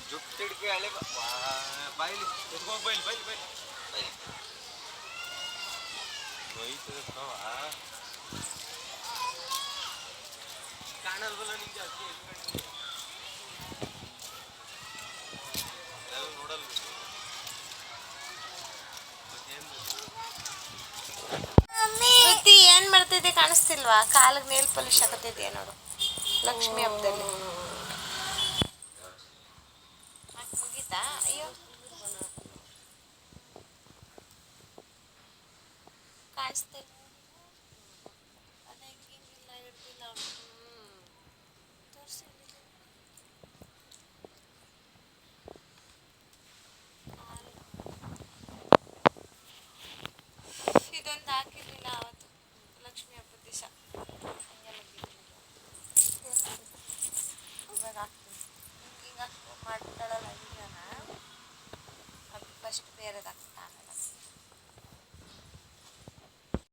ಜುಟ್ಟಿಡ್ಕೆ ಹಳೆ ಬಾಯಿಲಿ ಎತ್ಕೋಗಿ ಬೈಲಿ ಬೈಲಿ ಬೈಲಿ ಬೈತದ ಕಾಣಲ್ವಲ್ಲ ನಿಂಗೆ ಅದಕ್ಕೆ ಎತ್ಕೊಂಡು ಎಲ್ಲ ನೋಡಲ್ಲ ಸುದ್ದಿ ಏನ್ ಮಾಡ್ತಿದ್ದೆ ಕಾಣಿಸ್ತಿಲ್ವಾ? ಕಾಲಿಗೆ ನೇಲ್ ಪಾಲಿಶ್ ಹಾಕತ್ತಿದ್ಯಾ ನೋಡು ಲಕ್ಷ್ಮಿ ಹಬ್ಬದಲ್ಲಿ. ಮುಗೀತಾ? ಅಯ್ಯೋ ಕಾಣಿಸ್ತಿಲ್ಲ. ಹಿಂಗಿಲ್ಲ ಇಡ್ತಿಲ್ಲ ಅವಳು. ತೋರಿಸಿ ಇದೊಂದು ಹಾಕಿರ್ಲಿಲ್ಲ ಅವತ್ತು ಲಕ್ಷ್ಮಿ ಹಬ್ಬದ ದಿವಸ. ಇವಾಗ ಹಾಕ್ತೀನಿ. ಹಿಂಗೆ ಮಾಡ್ತಾಳಲ್ಲ ವಿಡಿಯೋನ ಅದು ಫಸ್ಟ್ ಬೇರೆದು ಹಾಕ್ತಾ ಆಮೇಲೆ